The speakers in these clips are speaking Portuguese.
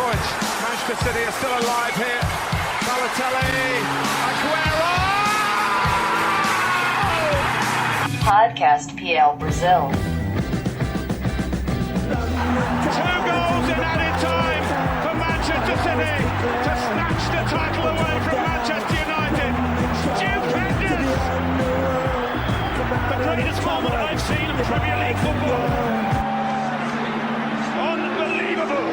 point. Manchester City are still alive here. Balotelli, Aguero! Podcast PL Brazil. 2 goals in added time for Manchester City to snatch the title away from Manchester United. Stupendous! The greatest moment I've seen in Premier League football. Unbelievable!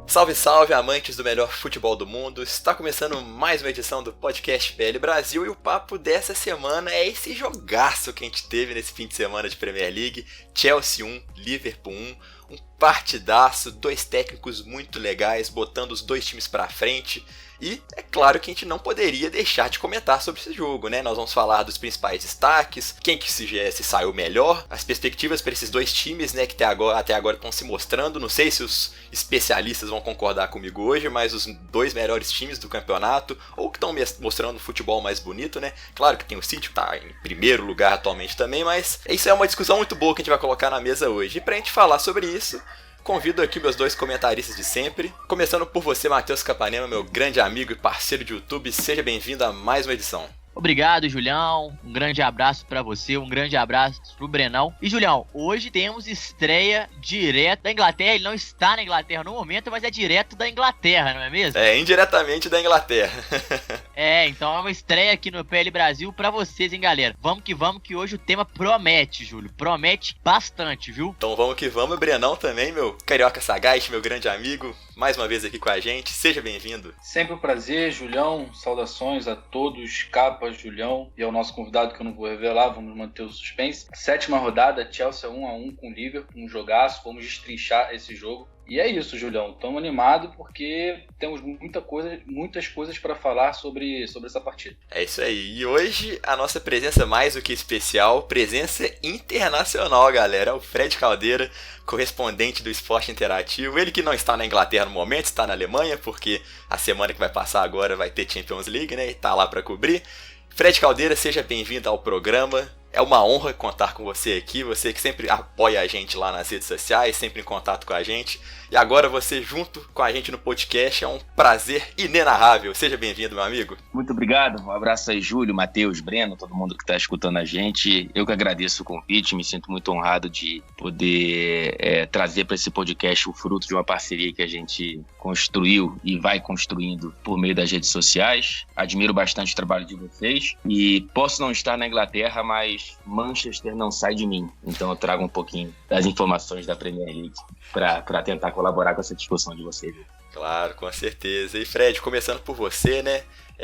Salve, salve, amantes do melhor futebol do mundo! Está começando mais uma edição do Podcast PL Brasil e o papo dessa semana é esse jogaço que a gente teve nesse fim de semana de Premier League. Chelsea 1, Liverpool 1, um partidaço, 2 técnicos muito legais, botando os 2 times pra frente. E é claro que a gente não poderia deixar de comentar sobre esse jogo, né? Nós vamos falar dos principais destaques, quem que se saiu melhor, as perspectivas para esses 2 times, né, que até agora estão se mostrando. Não sei se os especialistas vão concordar comigo hoje, mas os 2 melhores times do campeonato, ou que estão mostrando o futebol mais bonito, né? Claro que tem o City, que tá em primeiro lugar atualmente também, mas isso é uma discussão muito boa que a gente vai colocar na mesa hoje. E pra gente falar sobre isso, convido aqui meus 2 comentaristas de sempre, começando por você, Matheus Capanema, meu grande amigo e parceiro de YouTube. Seja bem-vindo a mais uma edição. Obrigado, Julião. Um grande abraço pra você, um grande abraço pro Brenão. E, Julião, hoje temos estreia direto da Inglaterra. Ele não está na Inglaterra no momento, mas é direto da Inglaterra, não é mesmo? É, indiretamente da Inglaterra. Então é uma estreia aqui no PL Brasil pra vocês, hein, galera. Vamos, que hoje o tema promete, Júlio. Promete bastante, viu? Então vamos que vamos. O Brenão também, meu carioca sagaz, meu grande amigo, mais uma vez aqui com a gente. Seja bem-vindo. Sempre um prazer, Julião. Saudações a todos, Capa, Julião e ao nosso convidado que eu não vou revelar, vamos manter o suspense. 7ª rodada, Chelsea 1-1 com o Liverpool, um jogaço, vamos destrinchar esse jogo. E é isso, Julião, estamos animados porque temos muitas coisas para falar sobre essa partida. É isso aí, e hoje a nossa presença mais do que especial, presença internacional, galera, o Fred Caldeira, correspondente do Esporte Interativo, ele que não está na Inglaterra no momento, está na Alemanha, porque a semana que vai passar agora vai ter Champions League, né, e tá lá para cobrir. Fred Caldeira, seja bem-vindo ao programa. É uma honra contar com você aqui, você que sempre apoia a gente lá nas redes sociais, sempre em contato com a gente. E agora você junto com a gente no podcast, é um prazer inenarrável. Seja bem-vindo, meu amigo. Muito obrigado, um abraço aí, Júlio, Matheus, Breno, todo mundo que está escutando a gente. Eu que agradeço o convite, me sinto muito honrado de poder trazer para esse podcast o fruto de uma parceria que a gente construiu e vai construindo por meio das redes sociais. Admiro bastante o trabalho de vocês e posso não estar na Inglaterra, mas Manchester não sai de mim. Então eu trago um pouquinho das informações da Premier League para tentar colaborar com essa discussão de vocês. Claro, com certeza. E Fred, começando por você, né?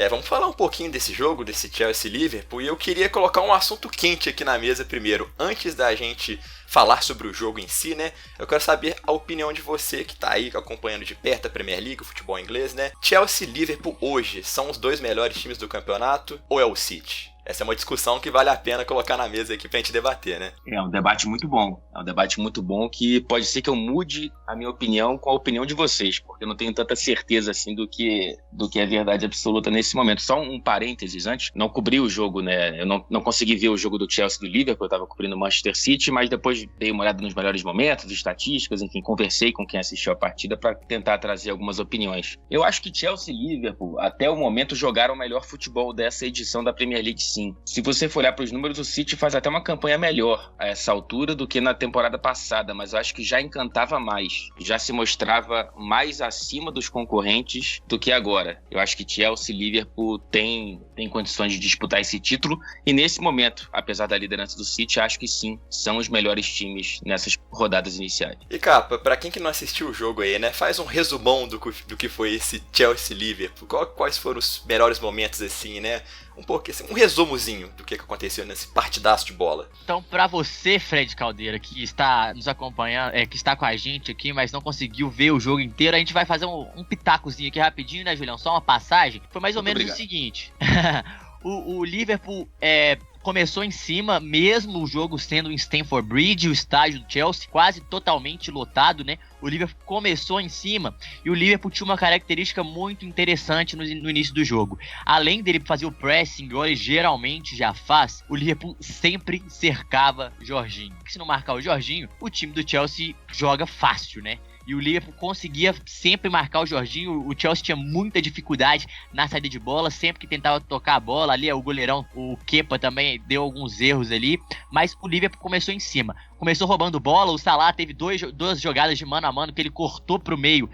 Vamos falar um pouquinho desse jogo, desse Chelsea-Liverpool, e eu queria colocar um assunto quente aqui na mesa primeiro. Antes da gente falar sobre o jogo em si, né? Eu quero saber a opinião de você que tá aí acompanhando de perto a Premier League, o futebol inglês, né? Chelsea e Liverpool hoje são os 2 melhores times do campeonato ou é o City? Essa é uma discussão que vale a pena colocar na mesa aqui pra gente debater, né? É um debate muito bom. É um debate muito bom que pode ser que eu mude a minha opinião com a opinião de vocês, porque eu não tenho tanta certeza assim do que é verdade absoluta nesse momento. Só um parênteses antes, não cobri o jogo, né? Eu não consegui ver o jogo do Chelsea e do Liverpool, eu tava cobrindo o Manchester City, mas depois dei uma olhada nos melhores momentos, estatísticas, enfim, conversei com quem assistiu a partida para tentar trazer algumas opiniões. Eu acho que Chelsea e Liverpool, até o momento, jogaram o melhor futebol dessa edição da Premier League, sim. Se você for olhar para os números, o City faz até uma campanha melhor a essa altura do que na temporada passada, mas eu acho que já encantava mais, já se mostrava mais acima dos concorrentes do que agora. Eu acho que Chelsea e Liverpool tem condições de disputar esse título e nesse momento, apesar da liderança do City, acho que sim, são os melhores times nessas rodadas iniciais. E Capa, para quem que não assistiu o jogo aí, né, faz um resumão do que foi esse Chelsea e Liverpool, quais foram os melhores momentos assim, né? Um resumozinho do que aconteceu nesse partidaço de bola. Então, pra você, Fred Caldeira, que está nos acompanhando, que está com a gente aqui, mas não conseguiu ver o jogo inteiro, a gente vai fazer um pitacozinho aqui rapidinho, né, Julião? Só uma passagem. Foi mais ou menos o seguinte. O Liverpool começou em cima, mesmo o jogo sendo em Stamford Bridge, o estádio do Chelsea quase totalmente lotado, né? O O Liverpool começou em cima e o Liverpool tinha uma característica muito interessante no início do jogo. Além dele fazer o pressing, igual ele geralmente já faz, o Liverpool sempre cercava Jorginho. Se não marcar o Jorginho, o time do Chelsea joga fácil, né? E o Liverpool conseguia sempre marcar o Jorginho. O Chelsea tinha muita dificuldade na saída de bola, sempre que tentava tocar a bola. Ali o goleirão, o Kepa, também deu alguns erros ali. Mas o Liverpool começou em cima. Começou roubando bola, o Salah teve duas jogadas de mano a mano que ele cortou pro meio.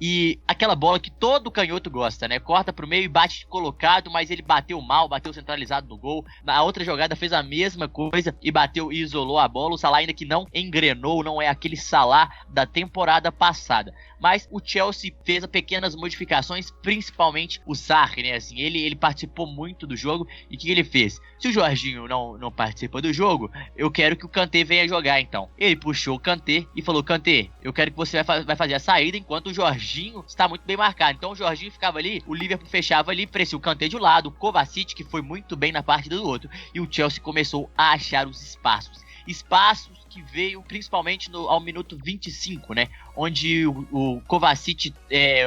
E aquela bola que todo canhoto gosta, né? Corta pro meio e bate colocado, mas ele bateu mal, bateu centralizado no gol. Na outra jogada fez a mesma coisa e bateu e isolou a bola. O Salah ainda que não engrenou, não é aquele Salah da temporada passada. Mas o Chelsea fez pequenas modificações, principalmente o Sarri, né? Assim, ele participou muito do jogo. E o que ele fez? Se o Jorginho não participa do jogo, eu quero que o Kanté venha jogar, então. Ele puxou o Kanté e falou: Kanté, eu quero que você vai fazer a saída enquanto o Jorginho está muito bem marcado. Então o Jorginho ficava ali, o Liverpool fechava ali, parecia o Kanté de um lado, o Kovacic, que foi muito bem na partida do outro. E o Chelsea começou a achar os espaços que veio principalmente ao minuto 25, né? Onde o Kovacic,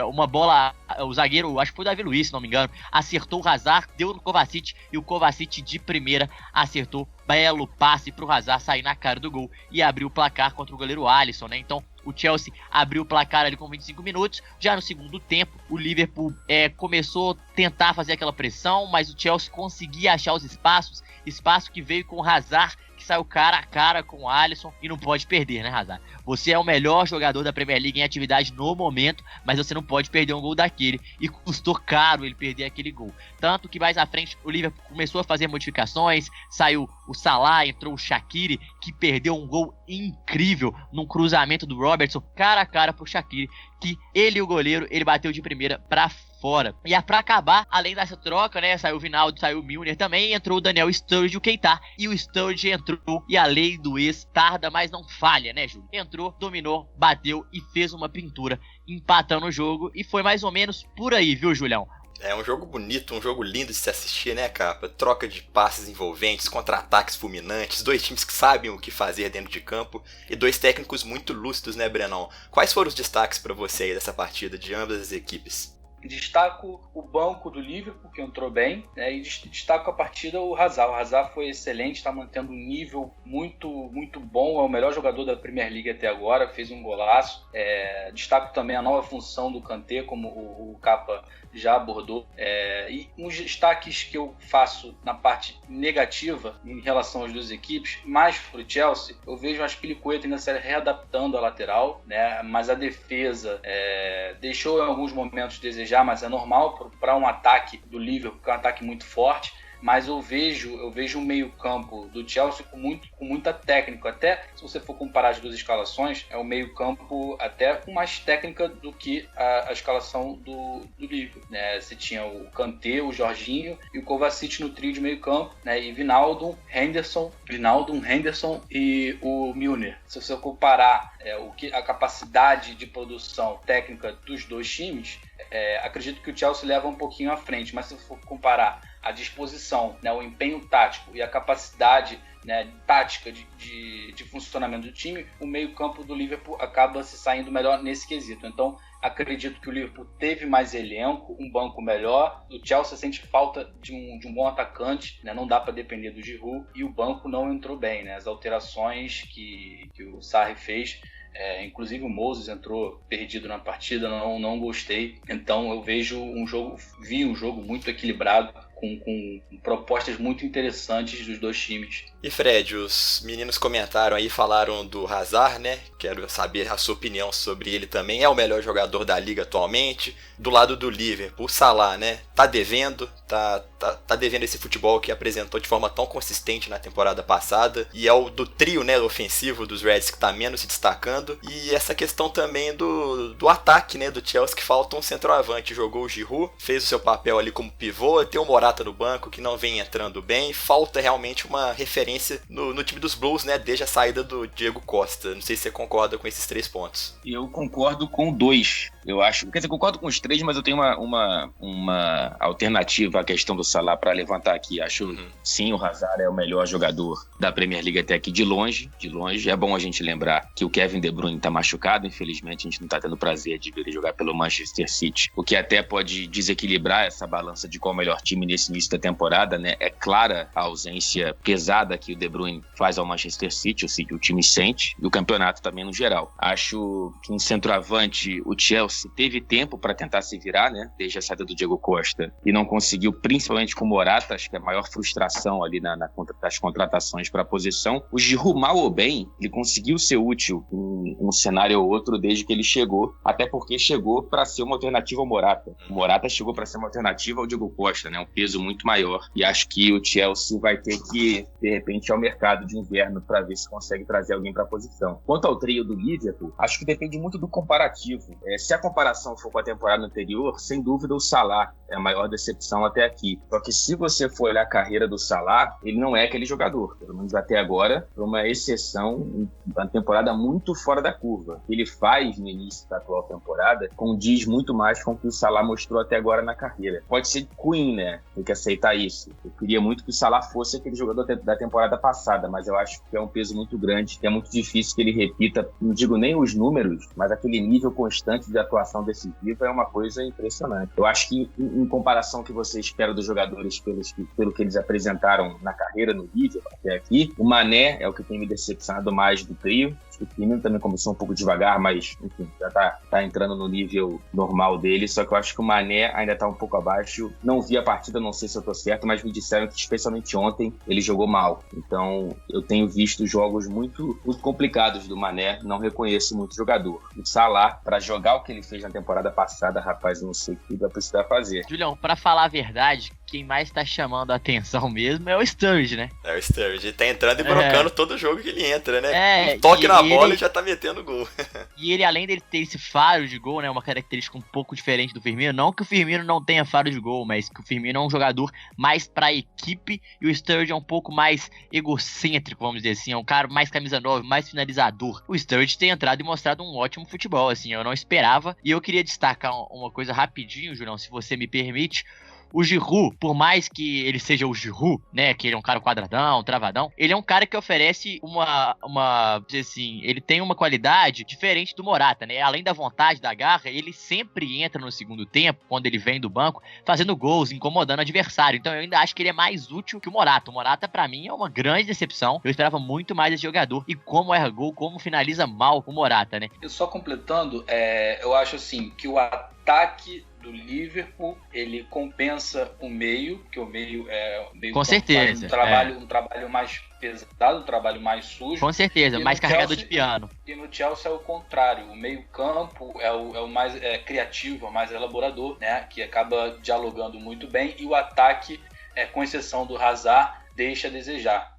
uma bola, o zagueiro, acho que foi o Davi Luiz, se não me engano, acertou o Hazard, deu no Kovacic e o Kovacic de primeira acertou, belo passe pro Hazard sair na cara do gol e abriu o placar contra o goleiro Alisson, né? Então o Chelsea abriu o placar ali com 25 minutos. Já no segundo tempo, o Liverpool começou a tentar fazer aquela pressão, mas o Chelsea conseguia achar os espaço que veio com o Hazard, que saiu cara a cara com o Alisson e não pode perder, né, Hazard? Você é o melhor jogador da Premier League em atividade no momento, mas você não pode perder um gol daquele, e custou caro ele perder aquele gol. Tanto que mais à frente o Liverpool começou a fazer modificações, saiu o Salah, entrou o Shaqiri, que perdeu um gol incrível num cruzamento do Robertson, cara a cara pro Shaqiri, que ele e o goleiro, ele bateu de primeira pra fora. E pra acabar, além dessa troca, né, saiu o Vinaldo, saiu o Milner também, entrou o Daniel Sturridge e o Keita, e o Sturridge entrou, e a lei do ex tarda, mas não falha, né, Júlio? Entrou, dominou, bateu e fez uma pintura, empatando o jogo, e foi mais ou menos por aí, viu, Julião? É um jogo bonito, um jogo lindo de se assistir, né, Capa? Troca de passes envolventes, contra-ataques fulminantes, dois times que sabem o que fazer dentro de campo e dois técnicos muito lúcidos, né, Brenão? Quais foram os destaques para você aí dessa partida de ambas as equipes? Destaco o banco do Liverpool, que entrou bem, né, e destaco a partida o Hazard. O Hazard foi excelente, está mantendo um nível muito, muito bom, é o melhor jogador da Premier League até agora, fez um golaço. Destaco também a nova função do Kanté, como o Capa já abordou. E uns destaques que eu faço na parte negativa em relação às duas equipes, mais para o Chelsea, eu vejo o Azpilicueta ainda se readaptando à lateral, né, mas a defesa deixou em alguns momentos desejar, mas é normal para um ataque do Liverpool, que é um ataque muito forte. Mas eu vejo um meio-campo do Chelsea com muita técnica. Até se você for comparar as duas escalações, é um meio-campo até com mais técnica do que a escalação do Liverpool, né? Você tinha o Kanté, o Jorginho e o Kovacic no trio de meio-campo, né? E Wijnaldum, Henderson e o Milner. Se você comparar a capacidade de produção técnica dos dois times, acredito que o Chelsea leva um pouquinho à frente, mas se for comparar a disposição, né, o empenho tático e a capacidade, né, tática de funcionamento do time, o meio-campo do Liverpool acaba se saindo melhor nesse quesito. Então, acredito que o Liverpool teve mais elenco, um banco melhor. O Chelsea sente falta de um bom atacante, né, não dá para depender do Giroud, e o banco não entrou bem, né, as alterações que o Sarri fez. Inclusive o Moses entrou perdido na partida, não gostei. Então eu vi um jogo muito equilibrado, com propostas muito interessantes dos dois times. E Fred, os meninos comentaram aí, falaram do Hazard, né? Quero saber a sua opinião sobre ele também. É o melhor jogador da liga atualmente. Do lado do Liverpool, o Salah, né? Tá devendo esse futebol que apresentou de forma tão consistente na temporada passada. E é o do trio, né, ofensivo dos Reds que tá menos se destacando. E essa questão também do ataque, né, do Chelsea, que falta um centroavante. Jogou o Giroud, fez o seu papel ali como pivô, tem o Morata no banco que não vem entrando bem. Falta realmente uma referência no time dos Blues, né, desde a saída do Diego Costa. Não sei se você concorda com esses 3 pontos. Eu concordo com 2. Eu acho, quer dizer, concordo com os três, mas eu tenho uma alternativa à questão do Salah para levantar aqui. Acho, sim, o Hazard é o melhor jogador da Premier League até aqui, de longe. É bom a gente lembrar que o Kevin De Bruyne tá machucado, infelizmente a gente não tá tendo o prazer de ver ele jogar pelo Manchester City, o que até pode desequilibrar essa balança de qual é o melhor time nesse início da temporada, né? É clara a ausência pesada que o De Bruyne faz ao Manchester City, o time sente, e o campeonato também no geral. Acho que em centroavante o Chelsea teve tempo para tentar se virar, né? Desde a saída do Diego Costa, e não conseguiu, principalmente com o Morata. Acho que é a maior frustração ali das contratações para a posição. O Giroud, mal ou bem, ele conseguiu ser útil em um cenário ou outro desde que ele chegou, até porque chegou para ser uma alternativa ao Morata. O Morata chegou para ser uma alternativa ao Diego Costa, né? Um peso muito maior. E acho que o Chelsea vai ter que, de repente, ir ao mercado de inverno para ver se consegue trazer alguém para a posição. Quanto ao trio do Liverpool, acho que depende muito do comparativo. Se a comparação for com a temporada anterior, sem dúvida o Salah é a maior decepção até aqui. Só que se você for olhar a carreira do Salah, ele não é aquele jogador. Pelo menos até agora, foi uma exceção, uma temporada muito fora da curva. O que ele faz no início da atual temporada condiz muito mais com o que o Salah mostrou até agora na carreira. Pode ser Queen, né? Tem que aceitar isso. Eu queria muito que o Salah fosse aquele jogador da temporada passada, mas eu acho que é um peso muito grande, que é muito difícil que ele repita, não digo nem os números, mas aquele nível constante de atuação decisiva é uma coisa impressionante. Eu acho que, em comparação ao que você espera dos jogadores pelo que eles apresentaram na carreira no vídeo até aqui, o Mané é o que tem me decepcionado mais do trio. O Firmino também começou um pouco devagar, mas enfim, já tá entrando no nível normal dele, só que eu acho que o Mané ainda tá um pouco abaixo. Não vi a partida, não sei se eu tô certo, mas me disseram que especialmente ontem ele jogou mal. Então eu tenho visto jogos muito, muito complicados do Mané, não reconheço muito jogador. O Salah, pra jogar o que ele fez na temporada passada, rapaz, eu não sei o que vai precisar fazer. Julião, pra falar a verdade, quem mais tá chamando a atenção mesmo é o Sturridge, né? É o Sturridge, ele tá entrando e brocando todo jogo que ele entra, né? Um toque na bola e já tá metendo gol. E ele, além dele ter esse faro de gol, né, uma característica um pouco diferente do Firmino, não que o Firmino não tenha faro de gol, mas que o Firmino é um jogador mais pra equipe e o Sturridge é um pouco mais egocêntrico, vamos dizer assim, é um cara mais camisa 9, mais finalizador. O Sturridge tem entrado e mostrado um ótimo futebol, assim, eu não esperava, e eu queria destacar uma coisa rapidinho, Julião, se você me permite. O Giroud, por mais que ele seja o Giroud, né, que ele é um cara quadradão, travadão, ele é um cara que oferece assim, ele tem uma qualidade diferente do Morata, né? Além da vontade, da garra, ele sempre entra no segundo tempo, quando ele vem do banco, fazendo gols, incomodando o adversário. Então eu ainda acho que ele é mais útil que o Morata. O Morata, pra mim, é uma grande decepção. Eu esperava muito mais desse jogador. E como erra gol, como finaliza mal o Morata, né? Eu só completando, eu acho assim, que o ataque do Liverpool, ele compensa o meio, que o meio é meio com certeza, um trabalho mais pesado, um trabalho mais sujo. Com certeza, mais carregador de piano. E no Chelsea é o contrário, o meio campo é o mais criativo, é o mais elaborador, né, que acaba dialogando muito bem, e o ataque, com exceção do Hazard, deixa a desejar.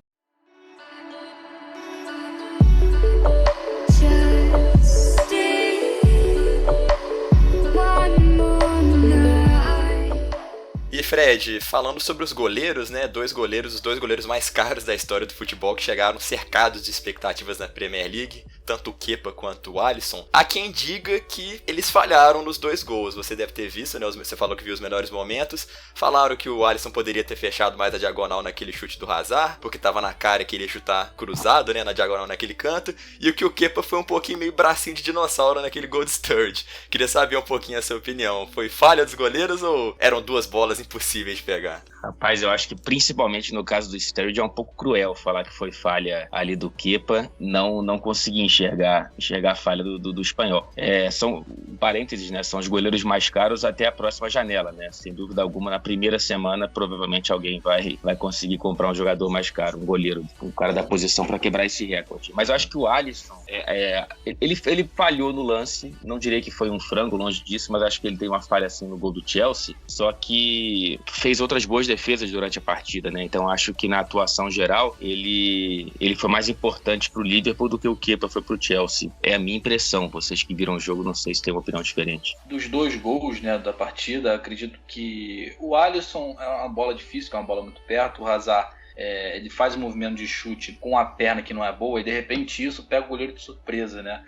E Fred, falando sobre os goleiros, né? Os dois goleiros mais caros da história do futebol que chegaram cercados de expectativas na Premier League, tanto o Kepa quanto o Alisson. Há quem diga que eles falharam nos dois gols. Você deve ter visto, né? Você falou que viu os melhores momentos. Falaram que o Alisson poderia ter fechado mais a diagonal naquele chute do Hazard, porque tava na cara que ele ia chutar cruzado, né? Na diagonal naquele canto. E o que o Kepa foi um pouquinho meio bracinho de dinossauro naquele gol de Sturridge. Queria saber um pouquinho a sua opinião. Foi falha dos goleiros ou eram duas bolas impossíveis de pegar? Rapaz, eu acho que principalmente no caso do Sturridge é um pouco cruel falar que foi falha ali do Kepa. Não consegui enxergar a falha do espanhol. São parênteses, né? São os goleiros mais caros até a próxima janela, né? Sem dúvida alguma, na primeira semana, provavelmente alguém vai conseguir comprar um jogador mais caro, um goleiro, um cara da posição para quebrar esse recorde. Mas eu acho que o Alisson, ele falhou no lance. Não direi que foi um frango, longe disso, mas acho que ele tem uma falha assim no gol do Chelsea. Só que fez outras boas defesas durante a partida, né? Então acho que na atuação geral ele foi mais importante pro Liverpool do que o Kepa foi pro Chelsea. É a minha impressão. Vocês que viram o jogo, não sei se tem uma opinião diferente. Dos dois gols, né, da partida, acredito que o Alisson é uma bola difícil, que é uma bola muito perto. O Hazard, ele faz um movimento de chute com a perna que não é boa e de repente isso pega o goleiro de surpresa, né?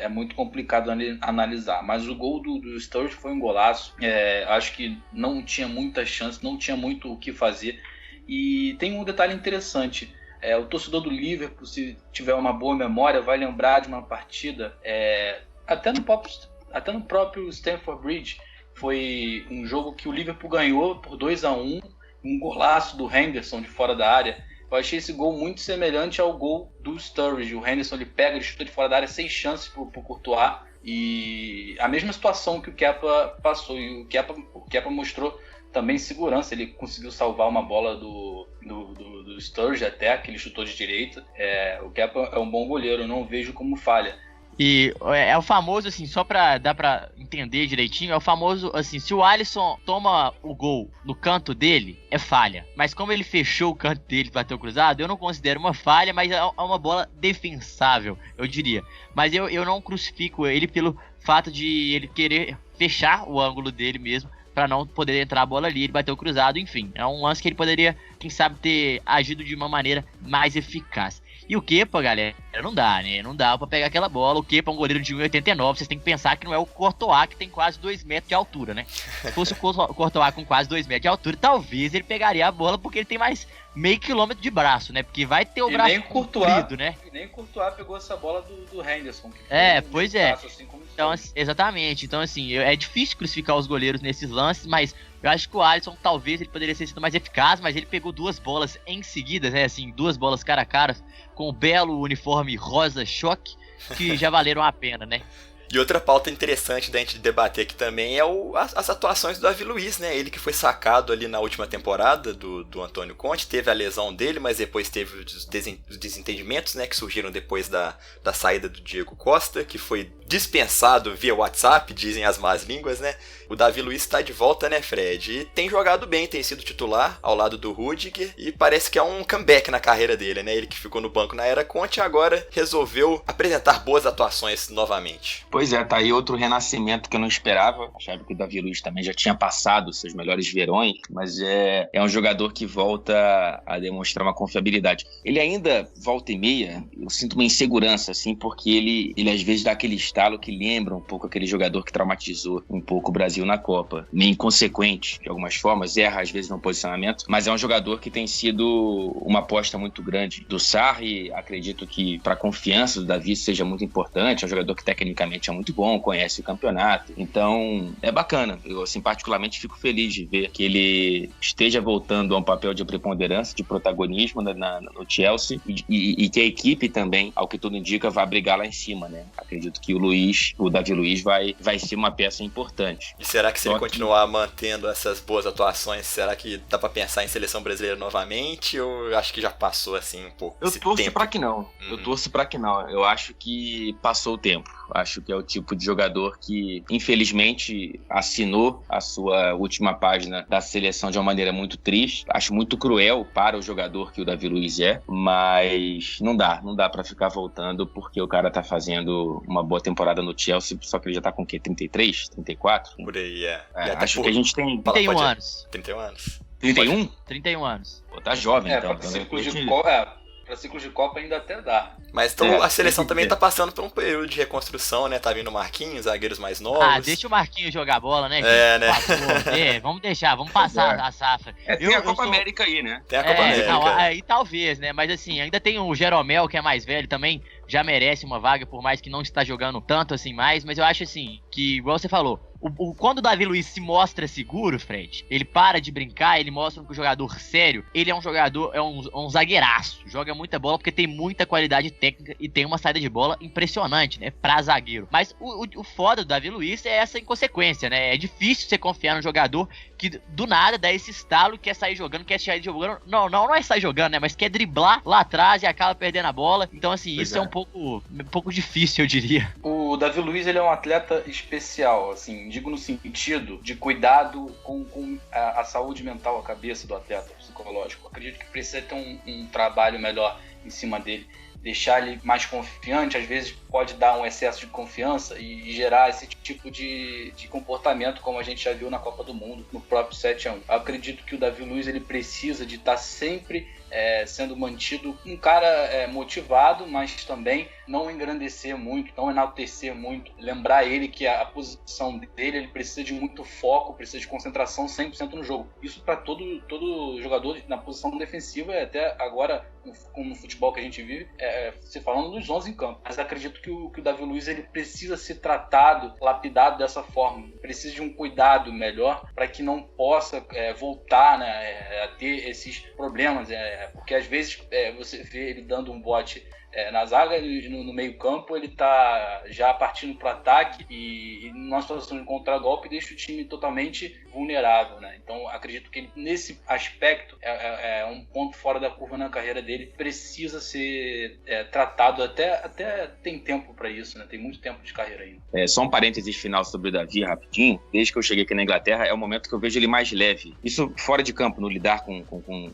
é muito complicado analisar. Mas o gol do Sturridge foi um golaço. Acho que não tinha muita chance, não tinha muito o que fazer. E tem um detalhe interessante. O torcedor do Liverpool, se tiver uma boa memória, vai lembrar de uma partida, até no próprio Stamford Bridge, foi um jogo que o Liverpool ganhou por 2-1, um golaço do Henderson de fora da área. Eu achei esse gol muito semelhante ao gol do Sturridge. O Henderson ele pega, ele chuta de fora da área, 6 chances pro Courtois. E a mesma situação que o Kepa passou. E o Kepa mostrou também segurança. Ele conseguiu salvar uma bola do Sturridge até, que ele chutou de direita. O Kepa é um bom goleiro, eu não vejo como falha. E é o famoso, assim, só pra dar pra entender direitinho, é o famoso, assim, se o Alisson toma o gol no canto dele, é falha. Mas como ele fechou o canto dele e bateu cruzado, eu não considero uma falha, mas é uma bola defensável, eu diria. Mas eu não crucifico ele pelo fato de ele querer fechar o ângulo dele mesmo, pra não poder entrar a bola ali, ele bateu cruzado, enfim. É um lance que ele poderia, quem sabe, ter agido de uma maneira mais eficaz. E o Kepa, galera, não dá, né? Não dá pra pegar aquela bola. O Kepa é um goleiro de 1,89. Vocês têm que pensar que não é o Courtois, que tem quase 2 metros de altura, né? Se fosse o Courtois com quase 2 metros de altura, talvez ele pegaria a bola, porque ele tem mais meio quilômetro de braço, né? Porque vai ter o braço comprido, né? E nem o Courtois pegou essa bola do Henderson. Pois é. Assim, então, exatamente. Então, assim, é difícil crucificar os goleiros nesses lances, mas eu acho que o Alisson talvez ele poderia ter sido mais eficaz, mas ele pegou 2 bolas em seguida, né? Assim, 2 bolas cara a cara, com o belo uniforme rosa choque, que já valeram a pena, né? E outra pauta interessante da gente debater aqui também é as atuações do Davi Luiz, né? Ele que foi sacado ali na última temporada do Antônio Conte, teve a lesão dele, mas depois teve os desentendimentos, né? Que surgiram depois da saída do Diego Costa, que foi dispensado via WhatsApp, dizem as más línguas, né? O Davi Luiz está de volta, né, Fred? E tem jogado bem, tem sido titular ao lado do Rudiger e parece que é um comeback na carreira dele, né? Ele que ficou no banco na era Conte agora resolveu apresentar boas atuações novamente. Pois é, tá aí outro renascimento que eu não esperava. Achava que o Davi Luiz também já tinha passado seus melhores verões, mas é um jogador que volta a demonstrar uma confiabilidade. Ele ainda, volta e meia, eu sinto uma insegurança, assim, porque ele às vezes dá aquele estalo que lembra um pouco aquele jogador que traumatizou um pouco o Brasil na Copa. Meio inconsequente, de algumas formas, erra às vezes no posicionamento, mas é um jogador que tem sido uma aposta muito grande do Sarri. Acredito que para a confiança do Davi seja muito importante. É um jogador que tecnicamente é muito bom, conhece o campeonato, então é bacana. Eu, assim, particularmente fico feliz de ver que ele esteja voltando a um papel de preponderância, de protagonismo no Chelsea e que a equipe também, ao que tudo indica, vai brigar lá em cima, né? Acredito que o Davi Luiz vai ser uma peça importante. E será que se ele continuar mantendo essas boas atuações, será que dá pra pensar em seleção brasileira novamente, ou acho que já passou assim um pouco esse tempo? Eu torço pra que não. Eu acho que passou o tempo. Acho que é o tipo de jogador que, infelizmente, assinou a sua última página da seleção de uma maneira muito triste. Acho muito cruel para o jogador que o Davi Luiz é, mas não dá pra ficar voltando, porque o cara tá fazendo uma boa temporada no Chelsea, só que ele já tá com o quê? 33? 34? Por aí, acho que a gente tem... 31 anos. 31 anos. 31? 31 anos. Pô, tá jovem, então. Para ciclos de Copa ainda até dá. Mas então, a seleção também tá passando por um período de reconstrução, né? Tá vindo o Marquinhos, zagueiros mais novos. Deixa o Marquinhos jogar bola, né, gente? Né? Vamos deixar, vamos passar a safra. Tem a Copa América aí, né? Tem a Copa América. Não, aí talvez, né? Mas assim, ainda tem o Jeromel, que é mais velho também, já merece uma vaga, por mais que não está jogando tanto assim mais, mas eu acho assim, que, igual você falou, quando o Davi Luiz se mostra seguro, Fred, ele para de brincar, ele mostra que o jogador sério, ele é um jogador, é um zagueiraço, joga muita bola porque tem muita qualidade técnica e tem uma saída de bola impressionante, né, pra zagueiro. Mas o foda do Davi Luiz é essa inconsequência, né, é difícil você confiar num jogador que do nada dá esse estalo, quer sair jogando, quer sair jogando, não é sair jogando, né, mas quer driblar lá atrás e acaba perdendo a bola. Então assim, isso é um pouco difícil, eu diria. O Davi Luiz, ele é um atleta especial, assim, digo no sentido de cuidado com a saúde mental, a cabeça do atleta, psicológico. Acredito que precisa ter um trabalho melhor em cima dele, deixar ele mais confiante. Às vezes pode dar um excesso de confiança e gerar esse tipo de comportamento, como a gente já viu na Copa do Mundo, no próprio 7-1. Eu acredito que o Davi Luiz, ele precisa de estar sempre sendo mantido um cara motivado, mas também não engrandecer muito, não enaltecer muito. Lembrar ele que a posição dele, ele precisa de muito foco, precisa de concentração 100% no jogo. Isso para todo jogador na posição defensiva, até agora, como no futebol que a gente vive, se falando dos 11 em campo. Mas acredito que o Davi Luiz ele precisa ser tratado, lapidado dessa forma. Precisa de um cuidado melhor para que não possa voltar, né, a ter esses problemas. Porque às vezes você vê ele dando um bote na zaga, no meio campo, ele tá já partindo para o ataque e numa situação de contragolpe deixa o time totalmente vulnerável, né? Então acredito que ele, nesse aspecto, é um ponto fora da curva na carreira dele, precisa ser tratado, até tem tempo para isso, né? Tem muito tempo de carreira ainda. Só um parênteses final sobre o Davi, rapidinho. Desde que eu cheguei aqui na Inglaterra, é o momento que eu vejo ele mais leve. Isso fora de campo, no lidar com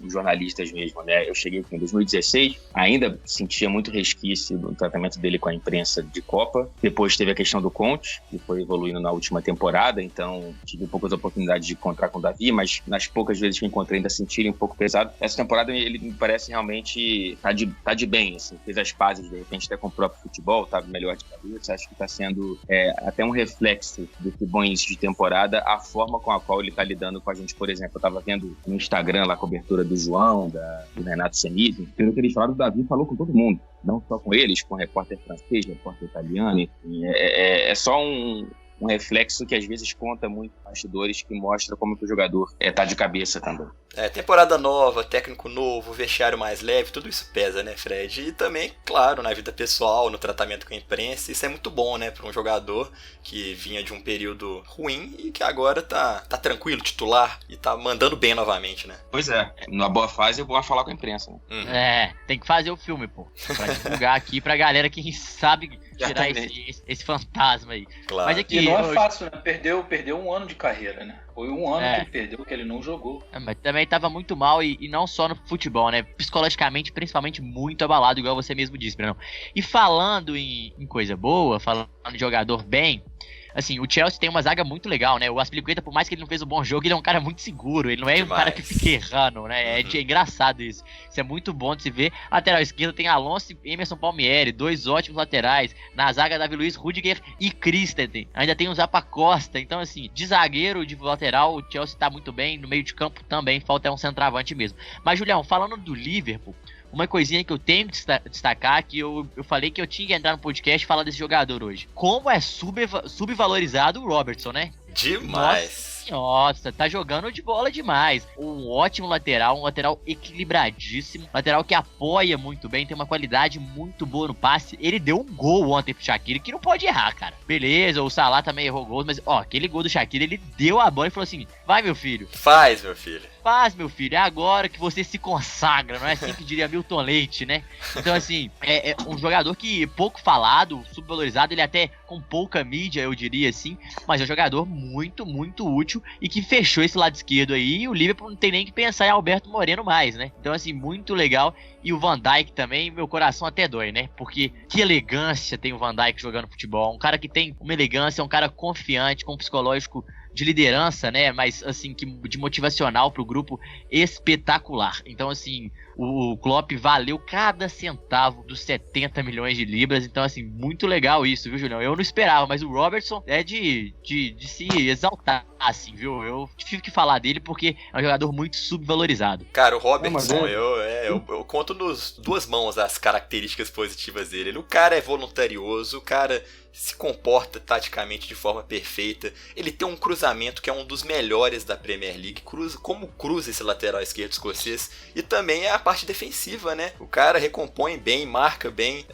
jornalistas mesmo, né? Eu cheguei aqui em 2016, ainda sentia muito resquício do tratamento dele com a imprensa de Copa. Depois teve a questão do Conte, que foi evoluindo na última temporada, então tive poucas oportunidades de encontrar com o Davi, mas nas poucas vezes que encontrei ainda senti ele um pouco pesado. Essa temporada ele me parece realmente tá de bem, assim, fez as pazes de repente até com o próprio futebol, tá melhor de cabeça. Acho que tá sendo até um reflexo desse bom início de temporada, a forma com a qual ele tá lidando com a gente. Por exemplo, eu tava vendo no Instagram lá a cobertura do João, do Renato Senise, pelo que eles falaram, o Davi falou com todo mundo, não só com eles, com repórter francês, repórter italiano, enfim, é só um reflexo que às vezes conta muito bastidores, que mostra como que o jogador tá de cabeça também. Temporada nova, técnico novo, vestiário mais leve, tudo isso pesa, né, Fred? E também, claro, na vida pessoal, no tratamento com a imprensa, isso é muito bom, né, para um jogador que vinha de um período ruim e que agora tá tranquilo, titular, e tá mandando bem novamente, né? Pois é, numa boa fase eu vou falar com a imprensa, né? Uhum. Tem que fazer o filme, pô, pra divulgar aqui pra galera que sabe tirar esse fantasma aí. Claro. Mas aqui, e não é fácil, né? Perdeu um ano de carreira, né? Foi um ano que ele perdeu, que ele não jogou. Mas também tava muito mal, e não só no futebol, né? Psicologicamente, principalmente, muito abalado, igual você mesmo disse, Bruno. E falando em coisa boa, falando de jogador bem, assim, o Chelsea tem uma zaga muito legal, né? O Azpilicueta, por mais que ele não fez um bom jogo, ele é um cara muito seguro, ele não é um cara que fica errando, né? É engraçado isso. Isso é muito bom de se ver. Lateral esquerda tem Alonso e Emerson Palmieri, dois ótimos laterais. Na zaga, Davi Luiz, Rudiger e Christensen. Ainda tem o Zapa Costa. Então, assim, de zagueiro, de lateral, o Chelsea tá muito bem. No meio de campo também, falta um centroavante mesmo. Mas, Julião, falando do Liverpool, uma coisinha que eu tenho que destacar, que eu falei que eu tinha que entrar no podcast e falar desse jogador hoje. Como é subvalorizado o Robertson, né? Demais. Nossa, tá jogando de bola demais. Um ótimo lateral, um lateral equilibradíssimo, lateral que apoia muito bem, tem uma qualidade muito boa no passe. Ele deu um gol ontem pro Shaqiri, que não pode errar, cara. Beleza, o Salah também errou gols, mas aquele gol do Shaqiri, ele deu a bola e falou assim: vai, meu filho. Faz, meu filho. Faz, meu filho, é agora que você se consagra, não é assim que diria Milton Leite, né? Então, assim, é um jogador que pouco falado, subvalorizado, ele até com pouca mídia, eu diria assim, mas é um jogador muito, muito útil e que fechou esse lado esquerdo aí, e o Liverpool não tem nem que pensar em Alberto Moreno mais, né? Então, assim, muito legal. E o Van Dijk também, meu coração até dói, né? Porque que elegância tem o Van Dijk jogando futebol, um cara que tem uma elegância, um cara confiante, com um psicológico de liderança, né, mas assim, de motivacional pro grupo, espetacular. Então, assim, o Klopp valeu cada centavo dos 70 milhões de libras, então, assim, muito legal isso, viu, Julião? Eu não esperava, mas o Robertson é de se exaltar, assim, viu? Eu tive que falar dele porque é um jogador muito subvalorizado. Cara, o Robertson, eu conto nos duas mãos as características positivas dele. O cara é voluntarioso, o cara se comporta taticamente de forma perfeita, ele tem um cruzamento que é um dos melhores da Premier League, cruza esse lateral esquerdo escocês, e também é a parte defensiva, né? O cara recompõe bem, marca bem,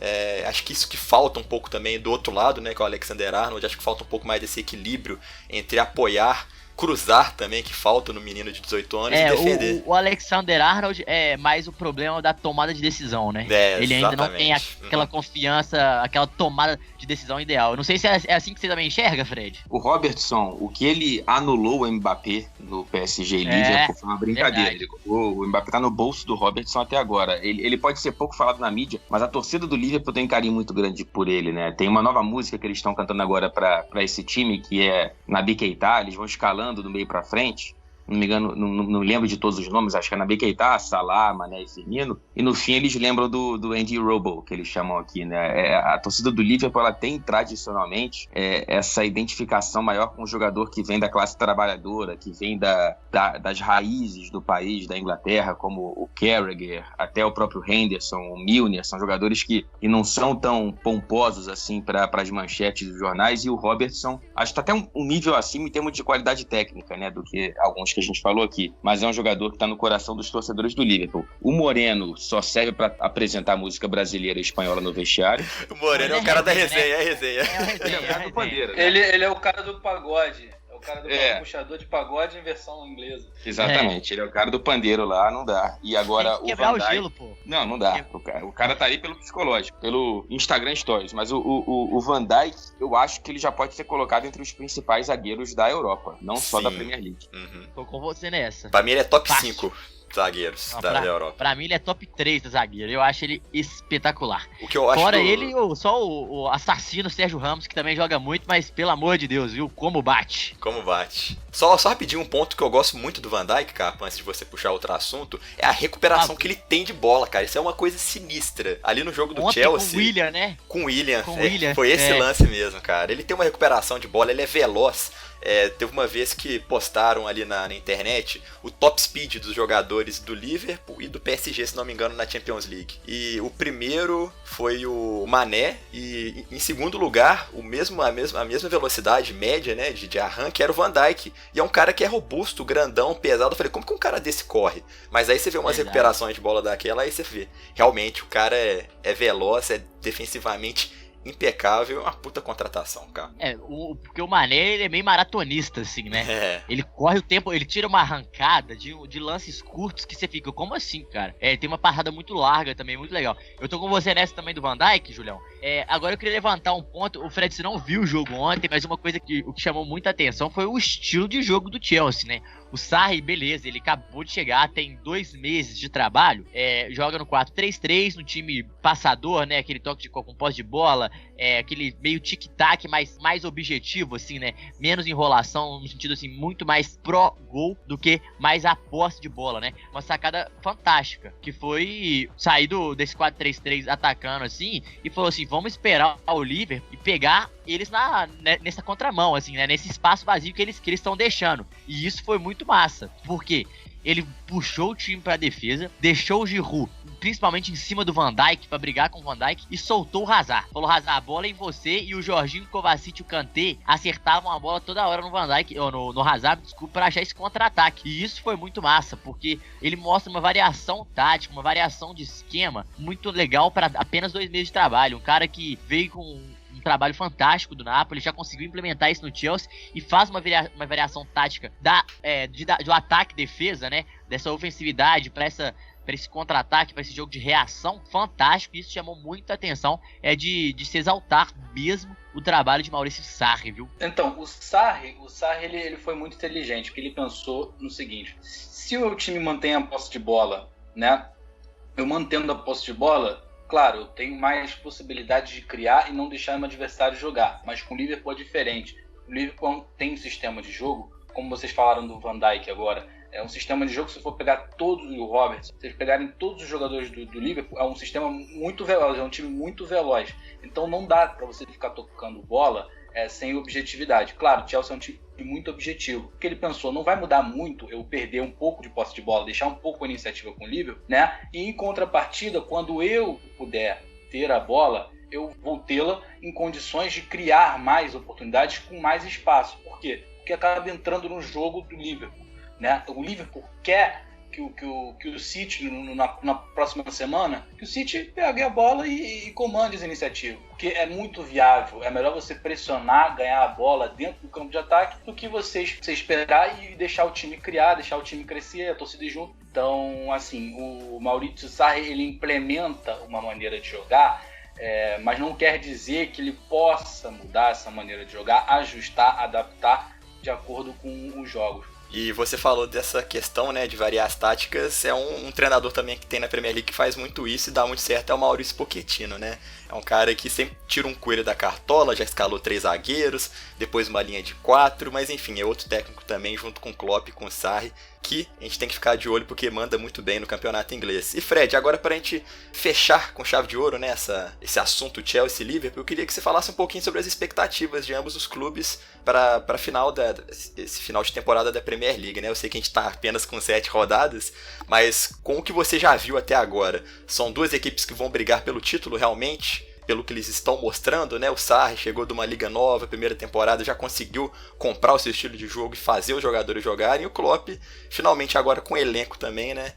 acho que isso que falta um pouco também do outro lado, né, com o Alexander-Arnold, acho que falta um pouco mais desse equilíbrio entre apoiar, cruzar também, que falta no menino de 18 anos, e defender. O Alexander-Arnold é mais o problema da tomada de decisão, né? Ele ainda não tem aquela confiança, aquela tomada de decisão ideal. Eu não sei se é assim que você também enxerga, Fred. O Robertson, o que ele anulou o Mbappé no PSG e Liverpool foi uma brincadeira. O Mbappé tá no bolso do Robertson até agora. Ele pode ser pouco falado na mídia, mas a torcida do Liverpool tem um carinho muito grande por ele, né? Tem uma nova música que eles estão cantando agora pra esse time, que é Naby Keita, eles vão escalando do meio pra frente. não me engano, não lembro de todos os nomes, acho que é Naby Keita, Salah, Mané e Firmino, e no fim eles lembram do Andy Robo, que eles chamam aqui, né? A torcida do Liverpool, ela tem tradicionalmente essa identificação maior com o jogador que vem da classe trabalhadora, que vem das raízes do país, da Inglaterra, como o Carragher, até o próprio Henderson, o Milner, são jogadores que não são tão pomposos assim para as manchetes dos jornais, e o Robertson, acho que está até um nível acima em termos de qualidade técnica, né, do que alguns que a gente falou aqui, mas é um jogador que está no coração dos torcedores do Liverpool. O Moreno só serve para apresentar música brasileira e espanhola no vestiário. O Moreno é o cara da resenha, é a resenha. Ele é o cara do pandeiro. Ele é o cara do pagode. É o cara do puxador de pagode em versão inglesa. Exatamente, ele é o cara do pandeiro lá, não dá. E agora tem que quebrar o Van Dijk... o gelo, pô. Não dá. O cara tá aí pelo psicológico, pelo Instagram Stories. Mas o Van Dijk, eu acho que ele já pode ser colocado entre os principais zagueiros da Europa, não só da Premier League. Uhum. Tô com você nessa. Pra mim ele é top Fácil. 5 zagueiros Não, da Europa. Pra mim ele é top 3 da zagueiro. Eu acho ele espetacular. O que eu acho Fora ele, só o assassino Sérgio Ramos, que também joga muito, mas pelo amor de Deus, viu? Como bate. Como bate. Só rapidinho, um ponto que eu gosto muito do Van Dijk, Capa, antes de você puxar outro assunto, é a recuperação que ele tem de bola, cara. Isso é uma coisa sinistra. Ali no jogo do Ontem Chelsea... com o William, né? Com o William. Com o William, Foi esse lance mesmo, cara. Ele tem uma recuperação de bola, ele é veloz. Teve uma vez que postaram ali na internet o top speed dos jogadores do Liverpool e do PSG, se não me engano, na Champions League. E o primeiro foi o Mané, e em segundo lugar, a mesma velocidade média, né, de arranque, era o Van Dijk. E é um cara que é robusto, grandão, pesado. Eu falei, como que um cara desse corre? Mas aí você vê umas recuperações de bola daquela, aí você vê. Realmente, o cara é veloz, é defensivamente impecável, é uma puta contratação, cara. Porque o Mané, ele é meio maratonista, assim, né? Ele corre o tempo, ele tira uma arrancada de lances curtos que você fica, como assim, cara? Ele tem uma parada muito larga também, muito legal. Eu tô com você nessa também do Van Dijk, Julião. Agora eu queria levantar um ponto, o Fred, você não viu o jogo ontem, mas uma coisa que chamou muita atenção foi o estilo de jogo do Chelsea, né? O Sarri, beleza, ele acabou de chegar, tem 2 meses de trabalho, joga no 4-3-3, no time passador, né? Aquele toque com posse de bola, aquele meio tic-tac, mais objetivo, assim, né? Menos enrolação, no sentido, assim, muito mais pró-gol do que mais a posse de bola, né? Uma sacada fantástica, que foi sair desse 4-3-3 atacando, assim, e falou assim, vamos esperar o Liverpool e pegar eles nessa contramão, assim, né? Nesse espaço vazio que eles estão deixando. E isso foi muito massa, porque ele puxou o time pra defesa, deixou o Giroud, principalmente em cima do Van Dijk, pra brigar com o Van Dijk, e soltou o Hazard. Falou, Hazard, a bola é em você, e o Jorginho, o Kovacic e o Kanté acertavam a bola toda hora no Van Dijk, ou no Hazard, desculpa, pra achar esse contra-ataque. E isso foi muito massa, porque ele mostra uma variação tática, uma variação de esquema muito legal para apenas 2 meses de trabalho. Um cara que veio com um trabalho fantástico do Napoli, já conseguiu implementar isso no Chelsea e faz uma variação tática do ataque e defesa, né? Dessa ofensividade para esse contra-ataque, para esse jogo de reação fantástico. Isso chamou muita atenção, de se exaltar mesmo o trabalho de Maurício Sarri, viu? Então, o Sarri ele foi muito inteligente, porque ele pensou no seguinte: se o time mantém a posse de bola, né? Eu mantendo a posse de bola, claro, eu tenho mais possibilidade de criar e não deixar o meu adversário jogar. Mas com o Liverpool é diferente. O Liverpool tem um sistema de jogo, como vocês falaram do Van Dijk agora, é um sistema de jogo, se for pegar todos, o Robertson, se vocês pegarem todos os jogadores do Liverpool, é um sistema muito veloz, é um time muito veloz. Então não dá para você ficar tocando bola sem objetividade. Claro, o Chelsea é um time muito objetivo. O que ele pensou, não vai mudar muito eu perder um pouco de posse de bola, deixar um pouco a iniciativa com o Liverpool, né? E em contrapartida, quando eu puder ter a bola, eu vou tê-la em condições de criar mais oportunidades com mais espaço. Por quê? Porque acaba entrando no jogo do Liverpool, né? O Liverpool quer que o City, na próxima semana, que o City pegue a bola e comande essa iniciativa. Porque é muito viável. É melhor você pressionar, ganhar a bola dentro do campo de ataque, do que você esperar e deixar o time criar, deixar o time crescer, a torcida junto. Então, assim, o Maurício Sarri, ele implementa uma maneira de jogar, mas não quer dizer que ele possa mudar essa maneira de jogar, ajustar, adaptar de acordo com os jogos. E você falou dessa questão, né, de variar as táticas. É um treinador também que tem na Premier League que faz muito isso e dá muito certo, é o Maurício Pochettino, né? É um cara que sempre tira um coelho da cartola, já escalou 3 zagueiros, depois uma linha de 4, mas enfim, é outro técnico também, junto com o Klopp e com o Sarri, que a gente tem que ficar de olho porque manda muito bem no campeonato inglês. E Fred, agora pra gente fechar com chave de ouro, né, esse assunto Chelsea e Liverpool, eu queria que você falasse um pouquinho sobre as expectativas de ambos os clubes para esse final de temporada da Premier League, né? Eu sei que a gente tá apenas com 7 rodadas, mas com o que você já viu até agora, são 2 equipes que vão brigar pelo título realmente? Pelo que eles estão mostrando, né? O Sarri chegou de uma liga nova, primeira temporada, já conseguiu comprar o seu estilo de jogo e fazer os jogadores jogarem. E o Klopp, finalmente agora com elenco também, né?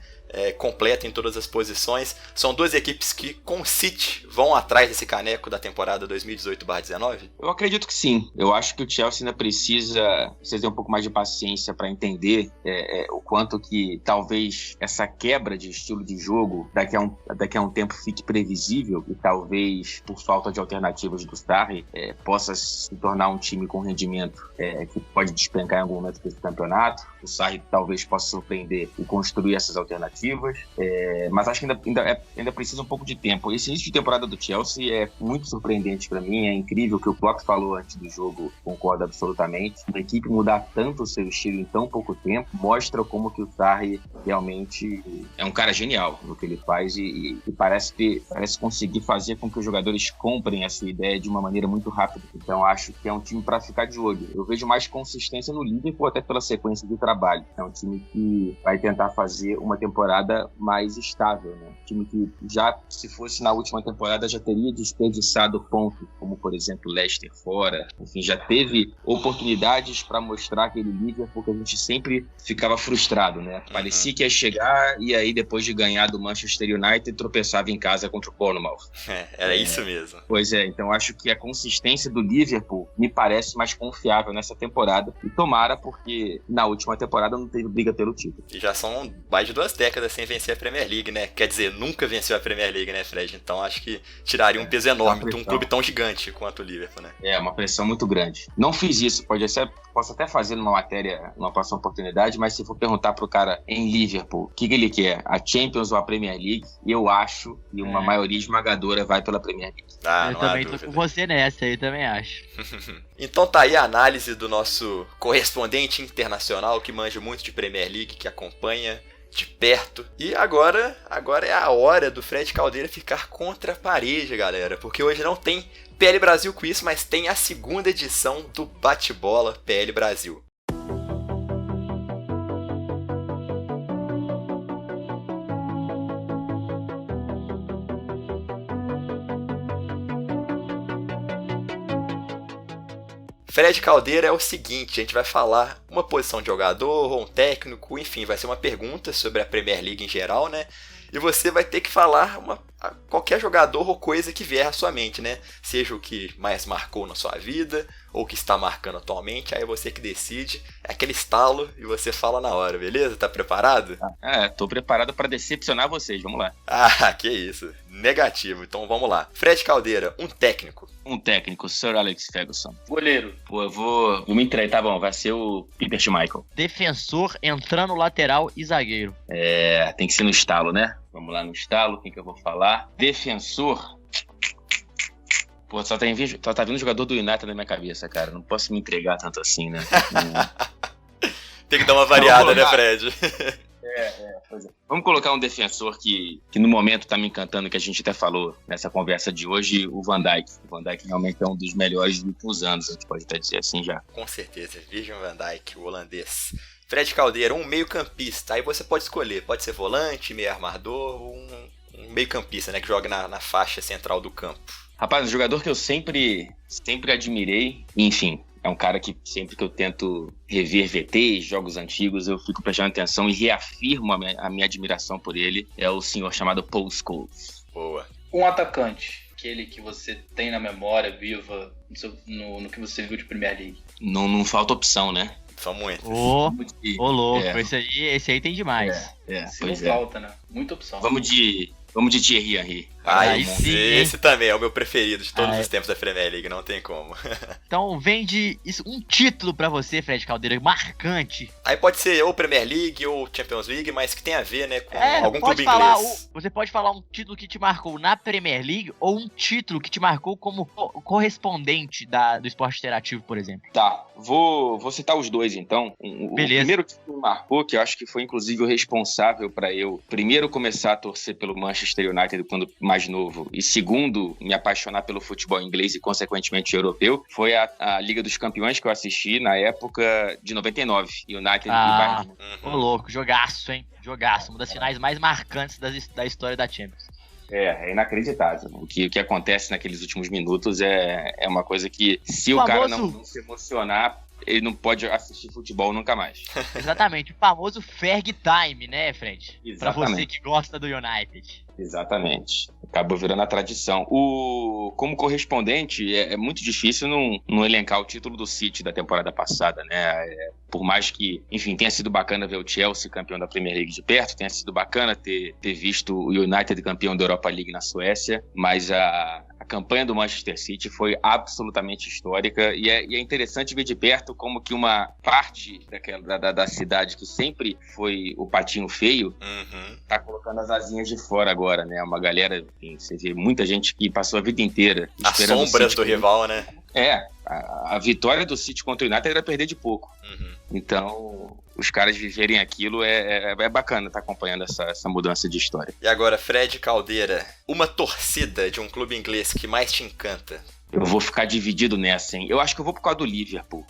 Completo em todas as posições. São 2 equipes que, com o City, vão atrás desse caneco da temporada 2018/19? Eu acredito que sim. Eu acho que o Chelsea ainda precisa ter um pouco mais de paciência para entender o quanto que talvez essa quebra de estilo de jogo daqui a um tempo fique previsível e talvez por falta de alternativas do Sarri possa se tornar um time com rendimento que pode despencar em algum momento desse campeonato. O Sarri talvez possa surpreender e construir essas alternativas. Mas acho que ainda precisa um pouco de tempo. Esse início de temporada do Chelsea é muito surpreendente para mim, é incrível o que o Klopp falou antes do jogo, concordo absolutamente. Uma equipe mudar tanto o seu estilo em tão pouco tempo mostra como que o Sarri realmente é um cara genial no que ele faz e parece conseguir fazer com que os jogadores comprem essa ideia de uma maneira muito rápida. Então acho que é um time para ficar de olho. Eu vejo mais consistência no Liverpool, até pela sequência de trabalho. É um time que vai tentar fazer uma temporada mais estável, né? Um time que já, se fosse na última temporada, já teria desperdiçado pontos, como por exemplo Leicester fora. Enfim, já teve oportunidades para mostrar aquele Liverpool que a gente sempre ficava frustrado, né? Parecia que ia chegar e aí depois de ganhar do Manchester United tropeçava em casa contra o Bournemouth. Era isso mesmo. Pois é, então acho que a consistência do Liverpool me parece mais confiável nessa temporada e tomara, porque na última temporada não teve briga pelo título. E já são mais de 2 décadas sem vencer a Premier League, né? Quer dizer, nunca venceu a Premier League, né, Fred? Então acho que tiraria um peso enorme de um clube tão gigante quanto o Liverpool, né? É, uma pressão muito grande. Não fiz isso, posso até fazer numa matéria, numa próxima oportunidade, mas se for perguntar pro cara em Liverpool o que ele quer, a Champions ou a Premier League, eu acho que uma maioria esmagadora vai pela Premier League. Eu também tô com você nessa aí, também acho. Então tá aí a análise do nosso correspondente internacional que manja muito de Premier League, que acompanha de perto. E agora é a hora do Fred Caldeira ficar contra a parede, galera, porque hoje não tem PL Brasil Quiz, mas tem a 2ª edição do Bate-Bola PL Brasil. Fred Caldeira é o seguinte, a gente vai falar uma posição de jogador ou um técnico, enfim, vai ser uma pergunta sobre a Premier League em geral, né? E você vai ter que falar qualquer jogador ou coisa que vier à sua mente, né? Seja o que mais marcou na sua vida, ou que está marcando atualmente, aí é você que decide. É aquele estalo e você fala na hora, beleza? Tá preparado? Tô preparado para decepcionar vocês, vamos lá. Que isso. Negativo, então vamos lá. Fred Caldeira, um técnico. Um técnico, Sir Alex Ferguson. Goleiro. Pô, eu vou me entregar, tá bom, vai ser o Peter Schmeichel. Defensor entrando lateral e zagueiro. Tem que ser no estalo, né? Vamos lá no estalo, quem que eu vou falar? Defensor. Pô, só tá vindo jogador do United na minha cabeça, cara. Não posso me entregar tanto assim, né? Tem que dar uma variada, né, Fred? Pois é. Vamos colocar um defensor que no momento tá me encantando, que a gente até falou nessa conversa de hoje, o Van Dijk. O Van Dijk realmente é um dos melhores dos últimos anos, a gente pode até dizer assim já. Com certeza, Virgil van Dijk, o holandês. Fred Caldeira, um meio-campista. Aí você pode escolher, pode ser volante, meio armador, um meio-campista, né, que joga na faixa central do campo. Rapaz, um jogador que eu sempre admirei, enfim, é um cara que sempre que eu tento rever VTs, jogos antigos, eu fico prestando atenção e reafirmo a minha admiração por ele, é o senhor chamado Paul Scholes. Boa. Um atacante, aquele que você tem na memória viva no que você viu de Premier League. Não falta opção, né? São muitos. Louco, esse aí tem demais. Se não falta, né? Muita opção. Vamos de Thierry Henry. Aí sim, esse também é o meu preferido de todos os tempos da Premier League, não tem como. Então vende isso, um título pra você, Fred Caldeira, marcante. Aí pode ser ou Premier League ou Champions League, mas que tem a ver, né, com algum pode clube falar inglês. você pode falar um título que te marcou na Premier League ou um título que te marcou como correspondente do esporte interativo, por exemplo. Tá, vou citar os dois então. O primeiro que me marcou, que eu acho que foi inclusive o responsável para eu primeiro começar a torcer pelo Manchester United quando mais novo e segundo me apaixonar pelo futebol inglês e consequentemente europeu, foi a Liga dos Campeões que eu assisti na época de 99, United e Bayern. Ô louco, jogaço, hein? Jogaço, uma das finais mais marcantes da história da Champions. É inacreditável. O que acontece naqueles últimos minutos é uma coisa que, se o cara não se emocionar, ele não pode assistir futebol nunca mais. Exatamente, o famoso Ferg Time, né, Fred? Pra você que gosta do United. Exatamente. Acabou virando a tradição. Como correspondente, é muito difícil não elencar o título do City da temporada passada, né? Por mais que, enfim, tenha sido bacana ver o Chelsea campeão da Premier League de perto, tenha sido bacana ter visto o United campeão da Europa League na Suécia, mas a campanha do Manchester City foi absolutamente histórica e é interessante ver de perto como que uma parte da cidade que sempre foi o patinho feio tá colocando as asinhas de fora agora, né? Uma galera, enfim, você vê muita gente que passou a vida inteira esperando as sombras do rival, né? A vitória do City contra o United era perder de pouco. Então, os caras viverem aquilo é bacana estar acompanhando essa mudança de história. E agora, Fred Caldeira, uma torcida de um clube inglês que mais te encanta? Eu vou ficar dividido nessa, hein? Eu acho que eu vou por causa do Liverpool.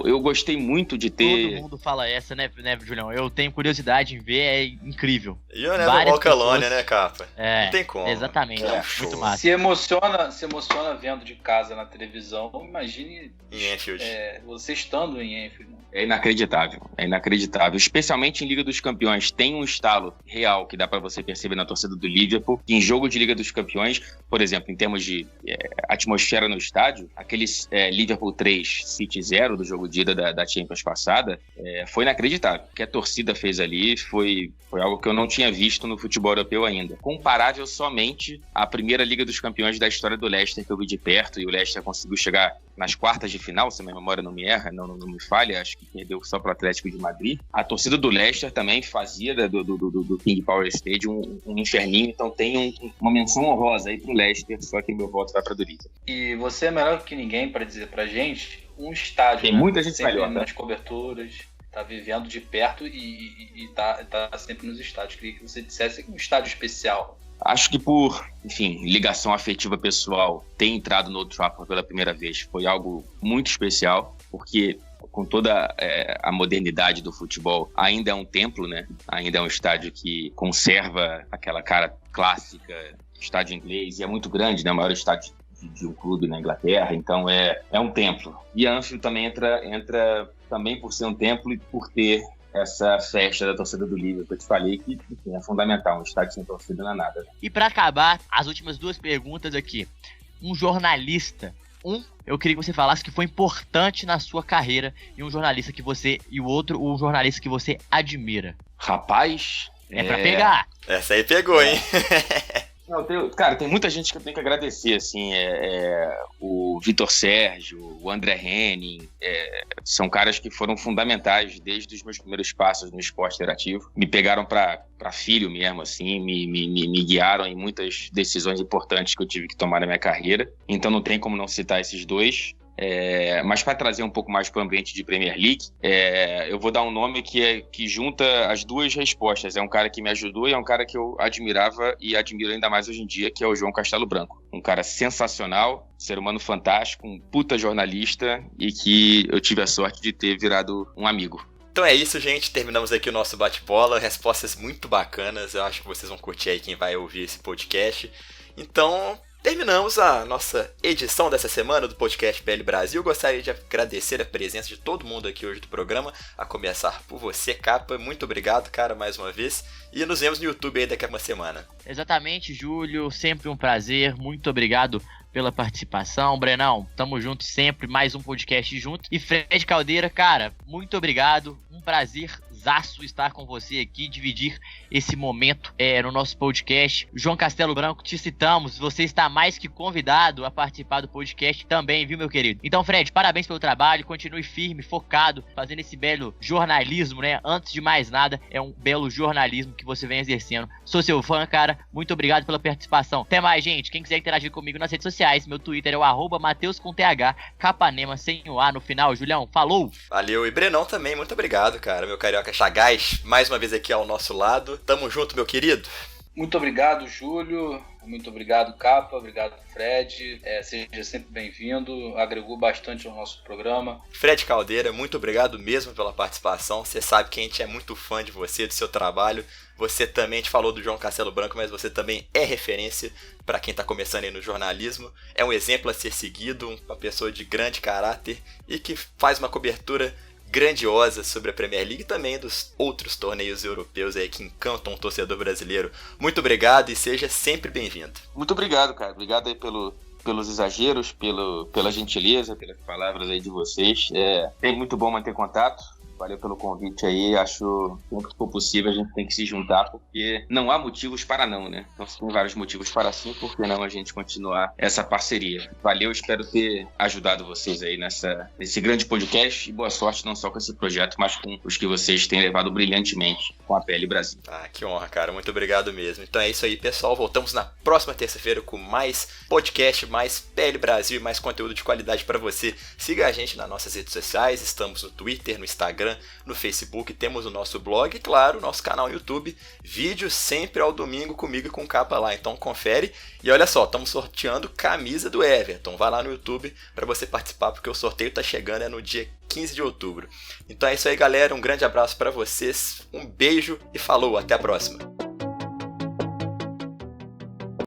Eu gostei muito de ter... Todo mundo fala essa, né, Julião? Eu tenho curiosidade em ver, é incrível. E o Never Walk Alone, né, Capa? Não tem como. Exatamente, muito massa. Se emociona vendo de casa na televisão, imagine em Anfield. Você estando em Anfield. É inacreditável. Especialmente em Liga dos Campeões. Tem um estalo real que dá pra você perceber na torcida do Liverpool. Em jogo de Liga dos Campeões, por exemplo, em termos de atmosfera no estádio, aqueles Liverpool 3, City 0 do jogo de ida da Champions passada, foi inacreditável. O que a torcida fez ali foi algo que eu não tinha visto no futebol europeu ainda. Comparável somente à primeira Liga dos Campeões da história do Leicester, que eu vi de perto, e o Leicester conseguiu chegar nas quartas de final, se a minha memória não me erra, não me falha, acho que perdeu só para o Atlético de Madrid. A torcida do Leicester também fazia do King Power Stadium um inferninho, então tem uma menção honrosa aí pro Leicester, só que meu voto vai para Doriza. E você é melhor que ninguém para dizer pra gente um estádio, tem muita gente sempre melhor, nas coberturas, tá vivendo de perto e tá sempre nos estádios. Queria que você dissesse um estádio especial. Acho que por, enfim, ligação afetiva pessoal, ter entrado no Old Trafford pela primeira vez foi algo muito especial, porque com toda a modernidade do futebol, ainda é um templo, né? Ainda é um estádio que conserva aquela cara clássica, estádio inglês, e é muito grande, né? O maior estádio de um clube na Inglaterra, então é um templo. E Anfield também entra também por ser um templo e por ter essa festa da torcida do Liverpool, que eu te falei que, enfim, é fundamental, um estádio sem torcida não é nada. E pra acabar, as últimas duas perguntas aqui. Um jornalista, eu queria que você falasse que foi importante na sua carreira e um jornalista que você, e o outro, um jornalista que você admira. Rapaz... É pra pegar. Essa aí pegou, hein? Não, tem muita gente que eu tenho que agradecer, assim, o Vitor Sérgio, o André Henning, são caras que foram fundamentais desde os meus primeiros passos no esporte interativo, me pegaram para filho mesmo, assim, me guiaram em muitas decisões importantes que eu tive que tomar na minha carreira, então não tem como não citar esses dois. Mas para trazer um pouco mais para o ambiente de Premier League, eu vou dar um nome que junta as duas respostas. É um cara que me ajudou e é um cara que eu admirava e admiro ainda mais hoje em dia, que é o João Castelo Branco. Um cara sensacional, ser humano fantástico, um puta jornalista e que eu tive a sorte de ter virado um amigo. Então é isso, gente. Terminamos aqui o nosso bate-bola. Respostas muito bacanas. Eu acho que vocês vão curtir aí quem vai ouvir esse podcast. Então... terminamos a nossa edição dessa semana do podcast PL Brasil. Gostaria de agradecer a presença de todo mundo aqui hoje do programa, a começar por você, Capa. Muito obrigado, cara, mais uma vez. E nos vemos no YouTube aí daqui a uma semana. Exatamente, Júlio. Sempre um prazer. Muito obrigado pela participação. Brenão, tamo junto sempre. Mais um podcast junto. E Fred Caldeira, cara, muito obrigado. Um prazer prazerzaço estar com você aqui, dividir esse momento no nosso podcast. João Castelo Branco, te citamos, você está mais que convidado a participar do podcast também, viu, meu querido? Então, Fred, parabéns pelo trabalho, continue firme, focado, fazendo esse belo jornalismo, né? Antes de mais nada, é um belo jornalismo que você vem exercendo. Sou seu fã, cara, muito obrigado pela participação. Até mais, gente. Quem quiser interagir comigo nas redes sociais, meu Twitter é o @Mateus com TH, Capanema sem o A no final. Julião, falou! Valeu, e Brenão também, muito obrigado, cara, meu carioca sagaz, mais uma vez aqui ao nosso lado. Tamo junto, meu querido. Muito obrigado, Júlio. Muito obrigado, Capa. Obrigado, Fred. Seja sempre bem-vindo. Agregou bastante ao nosso programa. Fred Caldeira, muito obrigado mesmo pela participação. Você sabe que a gente é muito fã de você, do seu trabalho. Você também, a gente falou do João Castelo Branco, mas você também é referência para quem está começando aí no jornalismo. É um exemplo a ser seguido, uma pessoa de grande caráter e que faz uma cobertura grandiosa sobre a Premier League e também dos outros torneios europeus aí que encantam o torcedor brasileiro. Muito obrigado e seja sempre bem-vindo. Muito obrigado, cara. Obrigado aí pelos exageros, pela gentileza, pelas palavras aí de vocês. É muito bom manter contato. Valeu pelo convite aí, acho que sempre que for possível a gente tem que se juntar, porque não há motivos para não, né? Então se tem vários motivos para sim, por que não a gente continuar essa parceria? Valeu, espero ter ajudado vocês aí nesse grande podcast e boa sorte não só com esse projeto, mas com os que vocês têm levado brilhantemente com a PL Brasil. Ah, que honra, cara, muito obrigado mesmo. Então é isso aí, pessoal, voltamos na próxima terça-feira com mais podcast, mais PL Brasil e mais conteúdo de qualidade para você. Siga a gente nas nossas redes sociais, estamos no Twitter, no Instagram, no Facebook, temos o nosso blog e, claro, o nosso canal no YouTube. Vídeo sempre ao domingo comigo e com Capa lá, então confere. E olha só, estamos sorteando camisa do Everton. Vai lá no YouTube para você participar, porque o sorteio está chegando no dia 15 de outubro. Então é isso aí, galera, um grande abraço para vocês, um beijo e falou, até a próxima.